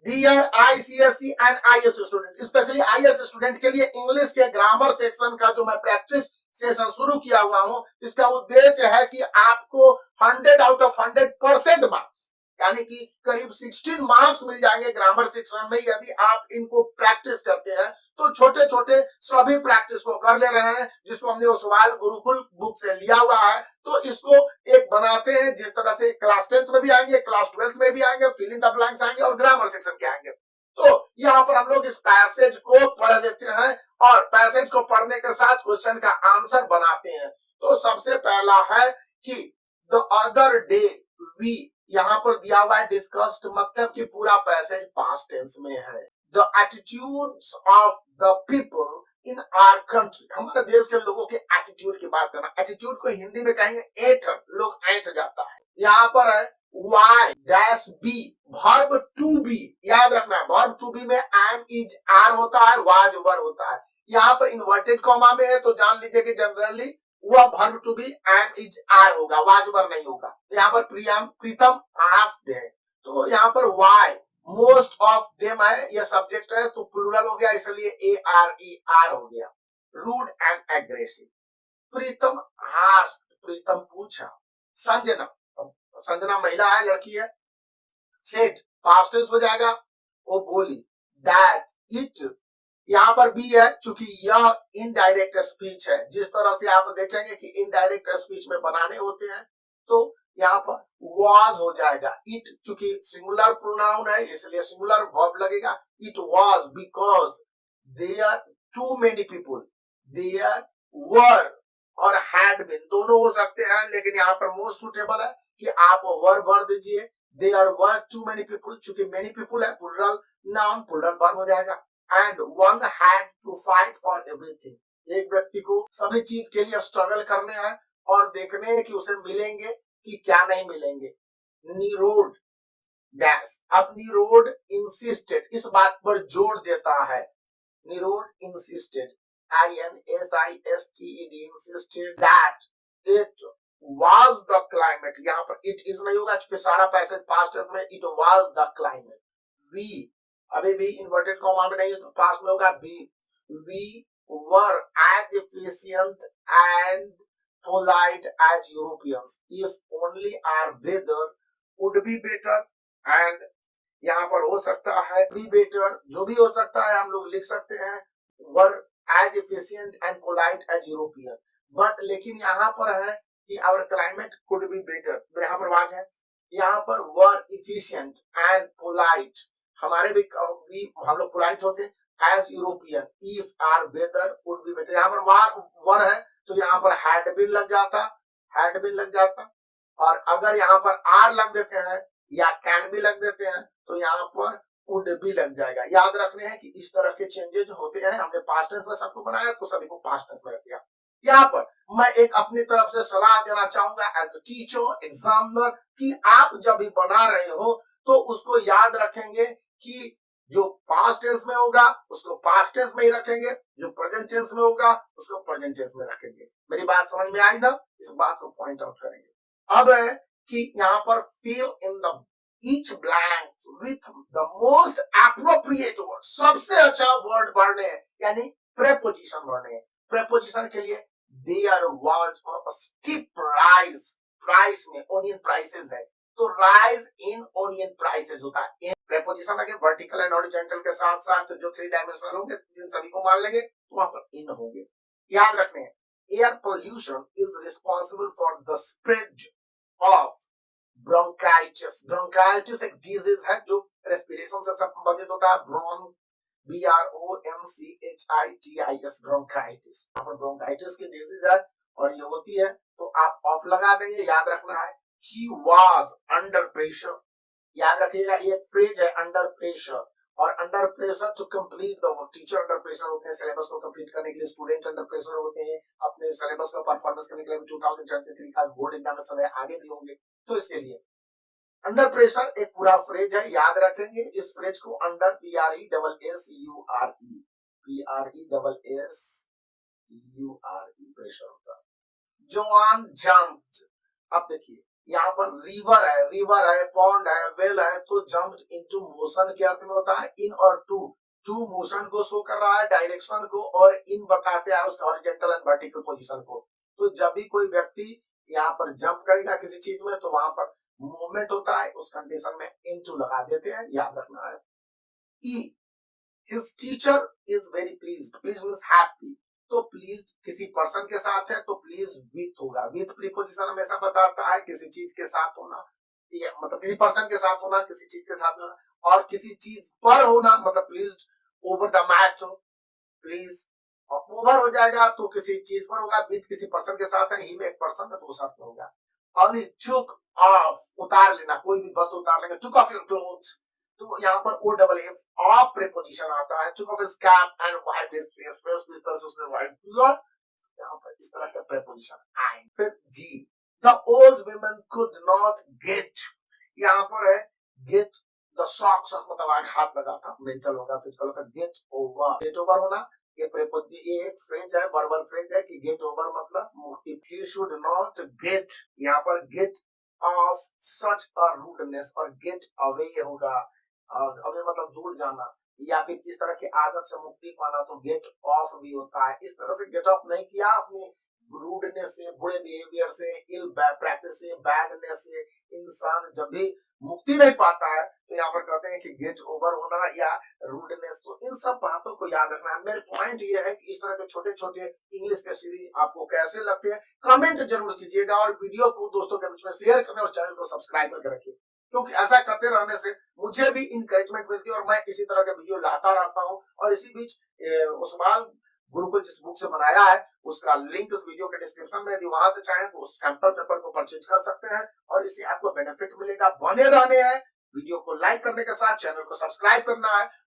Dear ICSE and IAS student, specially IAS student के लिए English के ग्रामर सेक्शन का जो मैं प्रैक्टिस सेशन शुरू किया हुआ हूं, इसका उद्देश्य है कि आपको 100 आउट ऑफ 100% मार्क्स, यानी कि करीब 16 मार्क्स मिल जाएंगे ग्रामर सेक्शन में यदि आप इनको प्रैक्टिस करते हैं। तो छोटे छोटे सभी प्रैक्टिस को कर ले रहे हैं, जिसको हमने ओसवाल गुरुकुल बुक से लिया हुआ है। तो इसको एक बनाते हैं जिस तरह से क्लास 10th में भी आएंगे, क्लास 12th में भी आएंगे, फिल इन द ब्लैंक्स आएंगे और ग्रामर सेक्शन के आएंगे। तो यहाँ पर हम लोग इस पैसेज को पढ़ लेते हैं और पैसेज को पढ़ने के साथ क्वेश्चन का आंसर बनाते हैं। तो सबसे पहला है कि द अदर डे वी, यहाँ पर दिया हुआ है डिस्कस्ड, मतलब कि पूरा पैसेज पास्ट टेंस में है। The attitudes of the people in our country, हमारे देश के लोगों के एटीट्यूड की बात करना। एटीट्यूड को हिंदी में कहेंगे ऐठ, लोग ऐठ जाता है। यहाँ पर है Y dash B, verb to be, याद रखना है वर्ब टू बी में एम इज आर होता है, वाज वर होता है। यहाँ पर इन्वर्टेड कॉमा में है तो जान लीजिए कि जनरली वह verb to be am is are होगा, वाज वर नहीं होगा। यहाँ पर प्रीतम आस्क्ड है, तो यहाँ पर वाई मोस्ट ऑफ देम है, यह सब्जेक्ट है तो प्लूरल हो गया, इसलिए ए आर ई आर हो गया। Rude and aggressive, Pritam asked, Pritam पूछा। संजना, संजना महिला है, लड़की है। सेड पास्ट टेंस हो जाएगा, वो बोली। दैट इट, यहाँ पर भी है चूंकि यह इनडायरेक्ट स्पीच है। जिस तरह से आप देखेंगे कि इनडायरेक्ट स्पीच में बनाने होते हैं तो यहाँ पर was हो जाएगा। इट चूंकि सिंगुलर प्रोनाउन है इसलिए सिंगुलर वर्ब लगेगा। It was because there too many people, there were और had been दोनों हो सकते हैं, लेकिन यहाँ पर मोस्ट सुटेबल है कि आप वर्ब भर दीजिए। there were too many people, चूंकि many people है, प्लूरल नाउन प्लूरल वर्ब हो जाएगा। And one had to fight for everything, एक व्यक्ति को सभी चीज के लिए स्ट्रगल करने हैं और देखने हैं कि उसे मिलेंगे कि क्या नहीं मिलेंगे। नीरोड डैश, अब नीरोड इंसिस्टेड, इस बात पर जोर देता है। Nirod insisted, INSISTED, insisted that it was the climate, यहाँ पर इट इज नहीं होगा क्योंकि सारा पैसेज पास्ट टेंस में। It was the climate। We अभी भी इन्वर्टेड कॉमा में नहीं है तो पास्ट में होगा be. We were as efficient and polite as Europeans if only our weather would be better. And यहाँ पर हो सकता है बी बेटर, जो भी हो सकता है हम लोग लिख सकते हैं were as efficient and polite as European. But लेकिन यहाँ पर है कि our climate could be better, यहाँ पर बात है। यहाँ पर वर इफिशिएंट एंड पोलाइट, हमारे भी हम लोग पोलाइट होते as European if are weather would be better. यहाँ पर वर है तो यहाँ पर हैड बीन लग जाता, हैड बीन लग जाता। और अगर यहाँ पर आर लग देते हैं या कैन भी लग देते हैं तो यहाँ पर वुड भी लग जाएगा। याद रखने हैं कि इस तरह के चेंजेस होते हैं। हमने पास्ट टेंस में सबको बनाया तो सभी को पास्ट टेंस में रख दिया। यहाँ पर मैं एक अपनी तरफ से सलाह देना चाहूंगा एज अ टीचर एग्जामिनर कि आप जब भी बना रहे हो तो उसको याद रखेंगे कि जो पास्ट टेंस में होगा उसको पास्ट टेंस में ही रखेंगे, जो प्रेजेंट टेंस में होगा उसको प्रेजेंट टेंस में रखेंगे। मेरी बात समझ में आई ना? इस बात को पॉइंट आउट करेंगे। अब है कि यहाँ पर fill in the each blank with the most appropriate word, सबसे अच्छा वर्ड भरने हैं, यानी प्रेपोजिशन भरने हैं। प्रेपोजिशन के लिए there was a steep rise, price में ओनियन प्राइसेस है तो राइज इन ओनियन प्राइसेस होता है। प्रेपोजिशन आगे वर्टिकल एंड हॉरिजॉन्टल के साथ साथ जो 3 डायमेंशनल होंगे जिन सभी को मान लेंगे तो वहां पर इन होंगे। याद रखने हैं air pollution is responsible for the spread of bronchitis. Bronchitis एक डिजीज है जो रेस्पिरेशन से संबंधित होता है। BRONCHITIS ब्रोंकाइटिस, यहाँ पर ब्रोंकाइटिस की डिजीज है और ये होती है तो आप ऑफ लगा देंगे। याद रखना है he was under pressure, याद रखिएगा ये फ्रेज है अंडर प्रेशर, और under pressure to complete the work. Teacher under pressure होते हैं सिलेबस को कंप्लीट करने के लिए, स्टूडेंट अंडर प्रेशर होते हैं अपने सिलेबस का परफॉर्मेंस करने के लिए। 2023 का बोर्ड एग्जामिनेशन है, आगे भी होंगे तो इसके लिए अंडर प्रेशर एक पूरा फ्रेज है, याद रखेंगे इस फ्रेज को। अंडर PRESSURE प्रेशर होता है। जॉन जंप्ड, अब देखिए यहाँ पर रिवर है, पॉन्ड है, वेल है, तो जम्प इनटू मोशन के अर्थ में होता है इन और टू मोशन को शो कर रहा है, डायरेक्शन को, और इन बताते हैं उसका हॉरिजॉन्टल एंड वर्टिकल पोजीशन को। तो जब भी कोई व्यक्ति यहाँ पर जंप करेगा किसी चीज में तो वहां पर मूवमेंट होता है, उस कंडीशन में इनटू लगा देते हैं, याद रखना है। E, his teacher is very pleased, please means happy, तो प्लीज किसी पर्सन के साथ है तो प्लीज विथ होगा, विथ प्रीपोजिशन हमेशा बताता है किसी चीज के साथ होना, या मतलब किसी पर्सन के साथ होना, किसी चीज के साथ होना, और किसी चीज पर होना, मतलब प्लीज ओवर द मैच हो, प्लीज ओवर हो जाएगा तो किसी चीज पर होगा, विथ किसी पर्सन के साथ है, ही में एक पर्सन है तो उस अर्थ में होगा। ऑनली टुक ऑफ, उतार लेना, कोई भी वस्तु उतार लेंगे, टुक ऑफ योर क्लोथ्स, तो यहाँ पर O double F off preposition आता है, took off his cap and wiped his face, face को इस तरह से उसने वाइप किया, यहाँ पर इस तरह का प्रीपोजिशन आए। फिर G, the old woman could not get, यहाँ पर है गेट द सॉक्स, मतलब आग हाथ लगा था, मेंटल होगा, फिजिकल होगा, गेट ओवर होना, ये एक फ्रेज है, वर्बल फ्रेज है कि गेट ओवर मतलब मुक्ति, ही शुड नॉट गेट, यहाँ पर get of such a rudeness, और गेट अवे होगा, अवे मतलब दूर जाना, या फिर इस तरह की आदत से मुक्ति पाना, तो गेट ऑफ भी होता है। इस तरह से गेट ऑफ नहीं किया अपने रूडनेस से, बुरे बिहेवियर से, इल प्रैक्टिस से, बैडनेस से इंसान जब भी मुक्ति नहीं पाता है तो यहाँ पर कहते हैं कि गेट ओवर होना या रूडनेस, तो इन सब बातों को याद रखना है। मेरे पॉइंट ये है कि इस तरह के छोटे छोटे इंग्लिश के सीरीज आपको कैसे लगते हैं कमेंट जरूर कीजिएगा, और वीडियो को दोस्तों के बीच में शेयर करने और चैनल को सब्सक्राइब करके रखिए, क्योंकि ऐसा करते रहने से मुझे भी इंकरेजमेंट मिलती है और मैं इसी तरह के वीडियो लाता रहता हूँ। और इसी बीच उस्मान गुरुकुल जिस बुक से बनाया है उसका लिंक इस वीडियो के डिस्क्रिप्शन में, यदि वहां से चाहें तो उस सैंपल पेपर को परचेज कर सकते हैं, और इससे आपको बेनिफिट मिलेगा। बने रहने हैं, वीडियो को लाइक करने के साथ चैनल को सब्सक्राइब करना है,